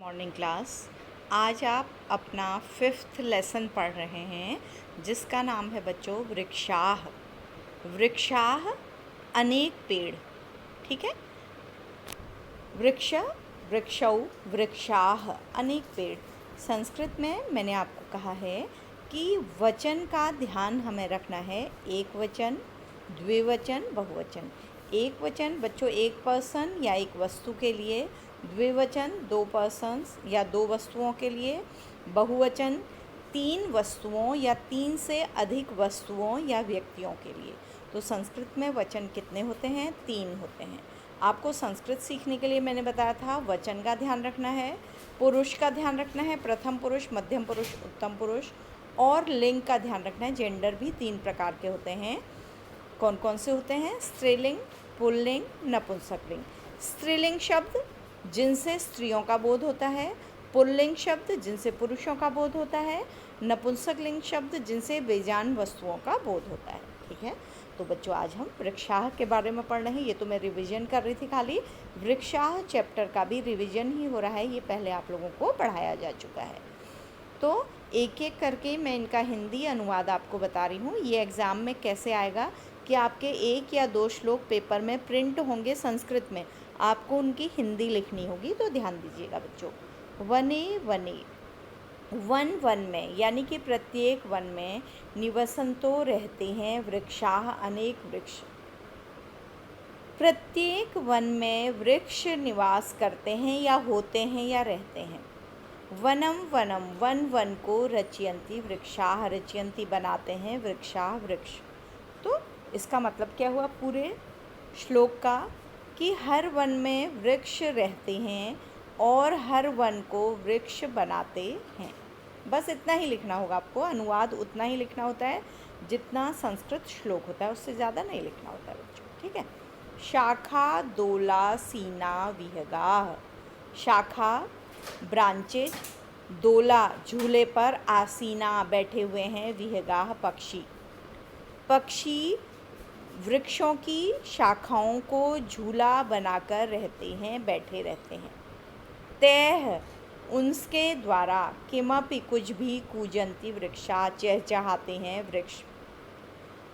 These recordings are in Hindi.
Morning class. आज आप अपना 5th लेसन पढ़ रहे हैं जिसका नाम है बच्चों वृक्षाह। वृक्षाह अनेक पेड़। ठीक है, वृक्ष, वृक्षौ, वृक्षाह अनेक पेड़। संस्कृत में मैंने आपको कहा है कि वचन का ध्यान हमें रखना है। एक वचन, द्विवचन, बहुवचन। एक वचन बच्चों एक पर्सन या एक वस्तु के लिए, द्विवचन दो पर्सन्स या दो वस्तुओं के लिए, बहुवचन तीन वस्तुओं या तीन से अधिक वस्तुओं या व्यक्तियों के लिए। तो संस्कृत में वचन कितने होते हैं? 3 होते हैं। आपको संस्कृत सीखने के लिए मैंने बताया था वचन का ध्यान रखना है, पुरुष का ध्यान रखना है, प्रथम पुरुष, मध्यम पुरुष, उत्तम पुरुष, और लिंग का ध्यान रखना है। जेंडर भी 3 प्रकार के होते हैं। कौन कौन से होते हैं? स्त्रीलिंग, पुल्लिंग, नपुंसकलिंग। स्त्रीलिंग शब्द जिनसे स्त्रियों का बोध होता है, पुल्लिंग शब्द जिनसे पुरुषों का बोध होता है, नपुंसकलिंग शब्द जिनसे बेजान वस्तुओं का बोध होता है। ठीक है, तो बच्चों आज हम वृक्षाह के बारे में पढ़ रहे हैं। ये तो मैं रिवीजन कर रही थी, खाली वृक्षाह चैप्टर का भी रिवीजन ही हो रहा है। ये पहले आप लोगों को पढ़ाया जा चुका है। तो एक एक करके मैं इनका हिंदी अनुवाद आपको बता रही हूँ। ये एग्ज़ाम में कैसे आएगा कि आपके 1 या 2 श्लोक पेपर में प्रिंट होंगे संस्कृत में, आपको उनकी हिंदी लिखनी होगी, तो ध्यान दीजिएगा बच्चों। वने वने, वन वन में यानी कि प्रत्येक वन में निवसंतो रहते हैं वृक्षाः अनेक वृक्ष। प्रत्येक वन में वृक्ष निवास करते हैं या होते हैं या रहते हैं। वनम वनम, वन वन को रचयन्ति वृक्षाः, रचयन्ति बनाते हैं वृक्षाः वृक्ष। तो इसका मतलब क्या हुआ पूरे श्लोक का? कि हर वन में वृक्ष रहते हैं और हर वन को वृक्ष बनाते हैं। बस इतना ही लिखना होगा आपको। अनुवाद उतना ही लिखना होता है जितना संस्कृत श्लोक होता है, उससे ज़्यादा नहीं लिखना होता है बच्चों। ठीक है। शाखा दोला सीना विहगाः। शाखा ब्रांचेज, दोला झूले पर, आसीना बैठे हुए हैं, विहगाः पक्षी। पक्षी वृक्षों की शाखाओं को झूला बनाकर रहते हैं, बैठे रहते हैं। तैः उनके द्वारा, किमपि कुछ भी, कूजन्ति वृक्षा चहचहाते हैं वृक्ष।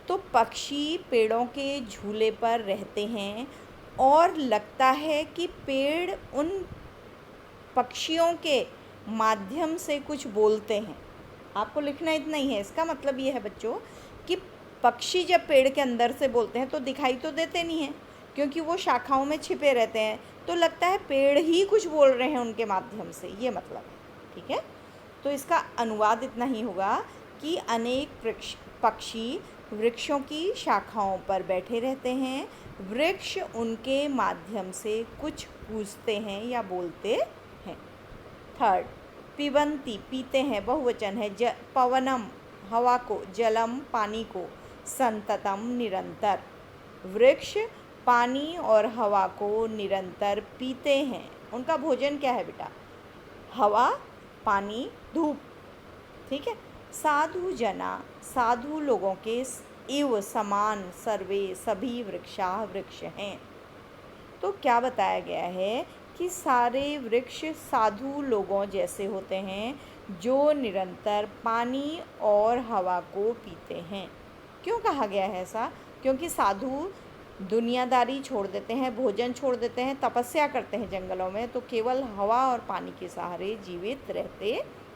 तो पक्षी पेड़ों के झूले पर रहते हैं और लगता है कि पेड़ उन पक्षियों के माध्यम से कुछ बोलते हैं। आपको लिखना इतना ही है। इसका मतलब ये है बच्चों कि पक्षी जब पेड़ के अंदर से बोलते हैं तो दिखाई तो देते नहीं हैं, क्योंकि वो शाखाओं में छिपे रहते हैं, तो लगता है पेड़ ही कुछ बोल रहे हैं उनके माध्यम से, ये मतलब है। ठीक है, तो इसका अनुवाद इतना ही होगा कि अनेक पक्षी वृक्षों की शाखाओं पर बैठे रहते हैं, वृक्ष उनके माध्यम से कुछ पूछते हैं या बोलते हैं। थर्ड, पिबन्ति पीते हैं, बहुवचन है। पवनम हवा को, जलम पानी को, संततम निरंतर। वृक्ष पानी और हवा को निरंतर पीते हैं। उनका भोजन क्या है बेटा? हवा, पानी, धूप। ठीक है। साधु जना, साधु लोगों के इव समान, सर्वे सभी वृक्षाः वृक्ष हैं। तो क्या बताया गया है कि सारे वृक्ष साधु लोगों जैसे होते हैं जो निरंतर पानी और हवा को पीते हैं। क्यों कहा गया है ऐसा? क्योंकि साधु दुनियादारी छोड़ देते हैं, भोजन छोड़ देते हैं, तपस्या करते हैं जंगलों में, तो केवल हवा और पानी के सहारे जीवित रहते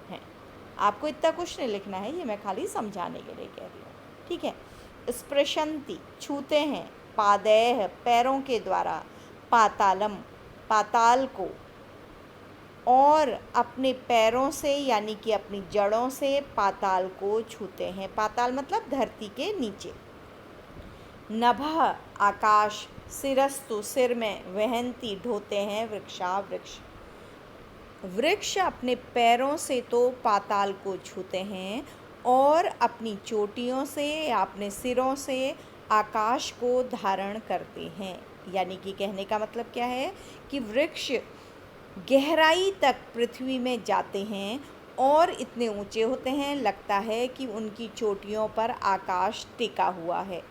हैं। आपको इतना कुछ नहीं लिखना है, ये मैं खाली समझाने के लिए कह रही हूँ। ठीक है। स्पृशन्ति छूते हैं, पादैः पैरों के द्वारा, पातालम पाताल को, और अपने पैरों से यानी कि अपनी जड़ों से पाताल को छूते हैं। पाताल मतलब धरती के नीचे। नभः आकाश, सिरस्तु सिर में, वहन्ति ढोते हैं वृक्षा वृक्ष। वृक्ष अपने पैरों से तो पाताल को छूते हैं और अपनी चोटियों से या अपने सिरों से आकाश को धारण करते हैं। यानी कि कहने का मतलब क्या है कि वृक्ष गहराई तक पृथ्वी में जाते हैं और इतने ऊंचे होते हैं, लगता है कि उनकी चोटियों पर आकाश टिका हुआ है।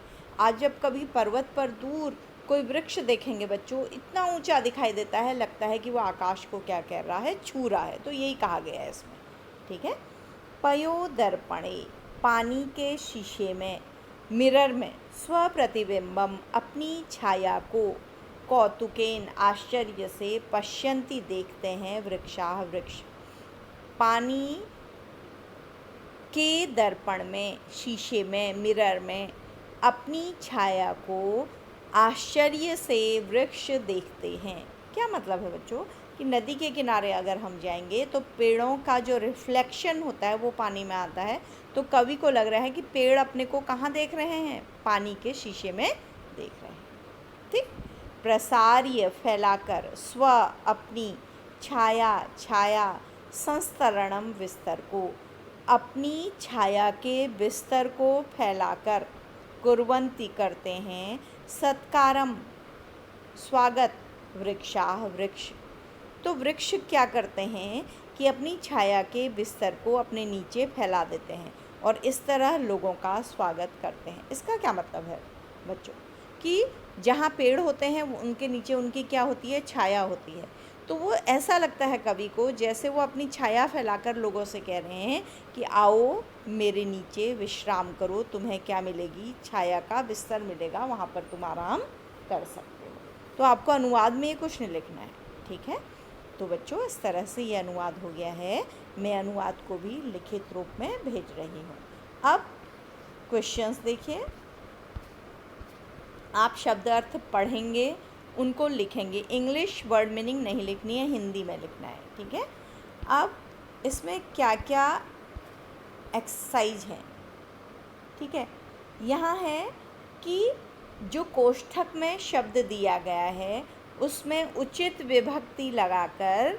आज जब कभी पर्वत पर दूर कोई वृक्ष देखेंगे बच्चों, इतना ऊंचा दिखाई देता है, लगता है कि वो आकाश को क्या कर रहा है, छू रहा है। तो यही कहा गया है इसमें, ठीक है। पयोदर्पणे, पानी के शीशे में, मिरर में, स्वप्रतिबिंबम, अपनी छाया को, कौतुकेन, आश्चर्य से, पश्यन्ति, देखते हैं, वृक्षाः, वृक्ष। पानी के दर्पण में, शीशे में, मिरर में अपनी छाया को आश्चर्य से वृक्ष देखते हैं। क्या मतलब है बच्चों कि नदी के किनारे अगर हम जाएंगे तो पेड़ों का जो रिफ्लेक्शन होता है वो पानी में आता है, तो कवि को लग रहा है कि पेड़ अपने को कहाँ देख रहे हैं, पानी के शीशे में देख रहे हैं, ठीक। प्रसार्य, फैलाकर, स्व, अपनी, छाया, छाया, संस्तरणम, विस्तर को, अपनी छाया के बिस्तर को फैलाकर, कुर्वन्ति, करते हैं, सत्कारम, स्वागत, वृक्षाः, वृक्ष। तो वृक्ष क्या करते हैं कि अपनी छाया के बिस्तर को अपने नीचे फैला देते हैं और इस तरह लोगों का स्वागत करते हैं। इसका क्या मतलब है बच्चों कि जहाँ पेड़ होते हैं उनके नीचे उनकी क्या होती है, छाया होती है। तो वो ऐसा लगता है कवि को जैसे वो अपनी छाया फैलाकर लोगों से कह रहे हैं कि आओ मेरे नीचे विश्राम करो, तुम्हें क्या मिलेगी, छाया का बिस्तर मिलेगा, वहाँ पर तुम आराम कर सकते हो। तो आपको अनुवाद में ये कुछ नहीं लिखना है, ठीक है। तो बच्चों इस तरह से ये अनुवाद हो गया है। मैं अनुवाद को भी लिखित रूप में भेज रही हूँ। अब क्वेश्चंस देखिए, आप शब्द अर्थ पढ़ेंगे, उनको लिखेंगे। इंग्लिश वर्ड मीनिंग नहीं लिखनी है, हिंदी में लिखना है, ठीक है। अब इसमें क्या क्या एक्सरसाइज है, ठीक है। यहाँ है कि जो कोष्ठक में शब्द दिया गया है उसमें उचित विभक्ति लगाकर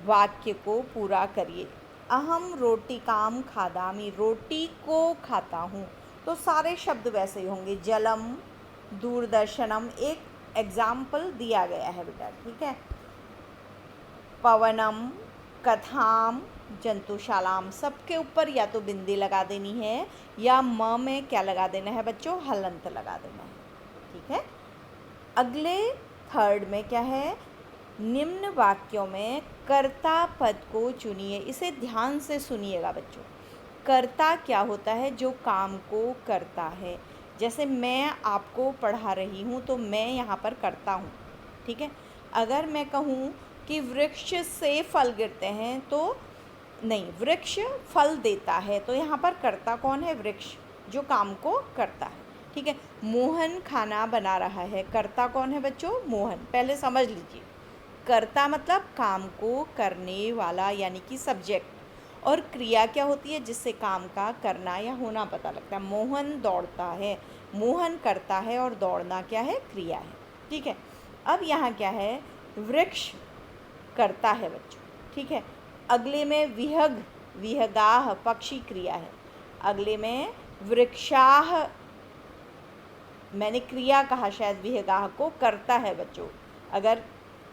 वाक्य को पूरा करिए। अहम रोटिकाम खादामी, रोटी को खाता हूँ, तो सारे शब्द वैसे ही होंगे। जलम, दूरदर्शनम, एक एग्जाम्पल दिया गया है बेटा, ठीक है। पवनम, कथाम, जंतुशालाम, सबके ऊपर या तो बिंदी लगा देनी है या म में क्या लगा देना है बच्चों, हलंत लगा देना है, ठीक है। अगले थर्ड में क्या है, निम्न वाक्यों में कर्ता पद को चुनिए। इसे ध्यान से सुनिएगा बच्चों। कर्ता क्या होता है, जो काम को करता है। जैसे मैं आपको पढ़ा रही हूँ तो मैं यहाँ पर करता हूँ, ठीक है। अगर मैं कहूँ कि वृक्ष से फल गिरते हैं तो नहीं, वृक्ष फल देता है, तो यहाँ पर कर्ता कौन है, वृक्ष, जो काम को करता है, ठीक है। मोहन खाना बना रहा है, कर्ता कौन है बच्चों, मोहन। पहले समझ लीजिए, कर्ता मतलब काम को करने वाला यानी कि सब्जेक्ट, और क्रिया क्या होती है जिससे काम का करना या होना पता लगता है। मोहन दौड़ता है, मोहन करता है और दौड़ना क्या है, क्रिया है, ठीक है। अब यहाँ क्या है, वृक्ष करता है बच्चों, ठीक है। अगले में विहग, विहगाह, पक्षी क्रिया है। अगले में वृक्षाह, मैंने क्रिया कहा, शायद विहगाह को करता है बच्चों। अगर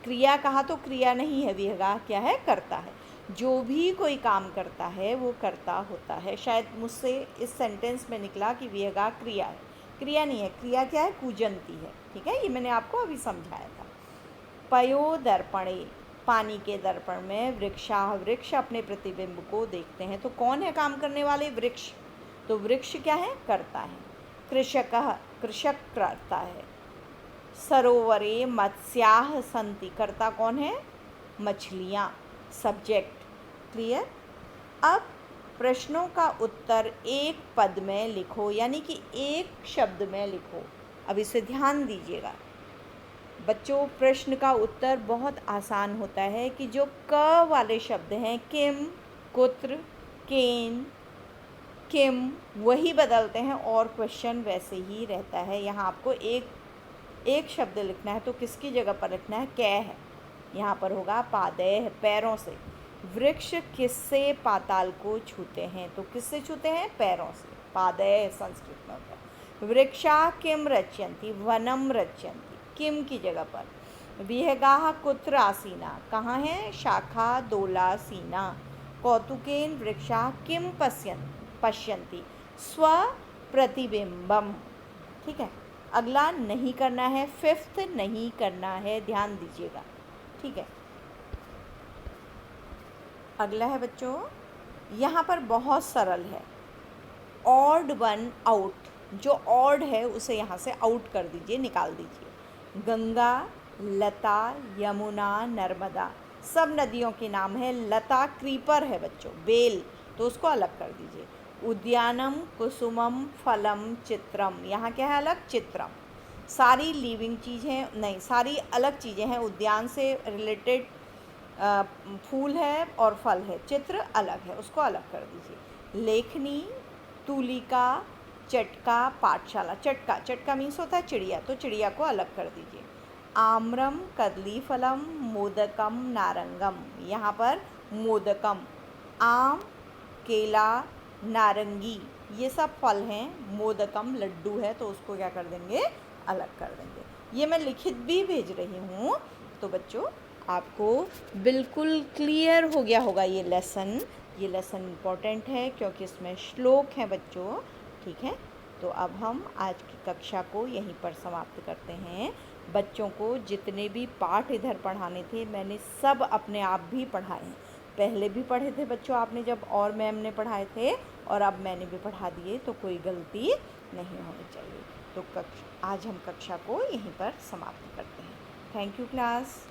क्रिया कहा तो क्रिया नहीं है, विहगाह क्या है, करता है। जो भी कोई काम करता है वो करता होता है। शायद मुझसे इस सेंटेंस में निकला कि विहगाह क्रिया है, क्रिया नहीं है। क्रिया क्या है, कूजंती है, ठीक है। ये मैंने आपको अभी समझाया था। पयोदर्पणे, पानी के दर्पण में, वृक्षाः, वृक्ष अपने प्रतिबिंब को देखते हैं। तो कौन है काम करने वाले, वृक्ष। तो वृक्ष क्या है, करता है। कृषकः, कृषक करता है। सरोवरे मत्स्याः सन्ति, कर्ता कौन है, मछलियाँ, सब्जेक्ट, क्लियर। अब प्रश्नों का उत्तर एक पद में लिखो, यानी कि एक शब्द में लिखो। अब इसे ध्यान दीजिएगा बच्चों, प्रश्न का उत्तर बहुत आसान होता है कि जो क वाले शब्द हैं, किम, कुत्र, केन, किम, वही बदलते हैं और क्वेश्चन वैसे ही रहता है। यहाँ आपको एक शब्द लिखना है, तो किसकी जगह पर लिखना है, कै है। यहाँ पर होगा पादैः, पैरों से। वृक्ष किससे पाताल को छूते हैं, तो किससे छूते हैं, पैरों से। पादैः संस्कृत में होता है। वृक्षा किम रचयन्ति, वनम रचयन्ति, किम की जगह पर। विहगाः कुत्र आसीना, कहाँ है, शाखा दोलासीना। कौतुकेन वृक्षा किम पश्यन्ति, स्व प्रतिबिंबम, ठीक है। अगला नहीं करना है, 5th नहीं करना है, ध्यान दीजिएगा, ठीक है। अगला है बच्चों, यहाँ पर बहुत सरल है, ऑड वन आउट, जो ऑड है उसे यहाँ से आउट कर दीजिए, निकाल दीजिए। गंगा, लता, यमुना, नर्मदा, सब नदियों के नाम है। लता क्रीपर है बच्चों, बेल, तो उसको अलग कर दीजिए। उद्यानम, कुसुमम, फलम, चित्रम, यहाँ क्या है अलग, चित्रम। सारी लिविंग चीज़ें नहीं, सारी अलग चीज़ें हैं, उद्यान से रिलेटेड फूल है और फल है, चित्र अलग है, उसको अलग कर दीजिए। लेखनी, तुलिका, चटका, पाठशाला, चटका, चटका मीन्स होता है चिड़िया, तो चिड़िया को अलग कर दीजिए। आम्रम, कदलीफलम, मोदकम, नारंगम, यहाँ पर मोदकम, आम, केला, नारंगी, ये सब फल हैं। मोदकम लड्डू है, तो उसको क्या कर देंगे, अलग कर देंगे। ये मैं लिखित भी भेज रही हूँ, तो बच्चों आपको बिल्कुल क्लियर हो गया होगा ये लेसन इम्पॉर्टेंट है क्योंकि इसमें श्लोक हैं बच्चों, ठीक है। तो अब हम आज की कक्षा को यहीं पर समाप्त करते हैं। बच्चों को जितने भी पाठ इधर पढ़ाने थे मैंने सब अपने आप भी पढ़ाए हैं, पहले भी पढ़े थे बच्चों आपने जब और मैम ने पढ़ाए थे, और अब मैंने भी पढ़ा दिए, तो कोई गलती नहीं होनी चाहिए। तो आज हम कक्षा को यहीं पर समाप्त करते हैं। Thank you class.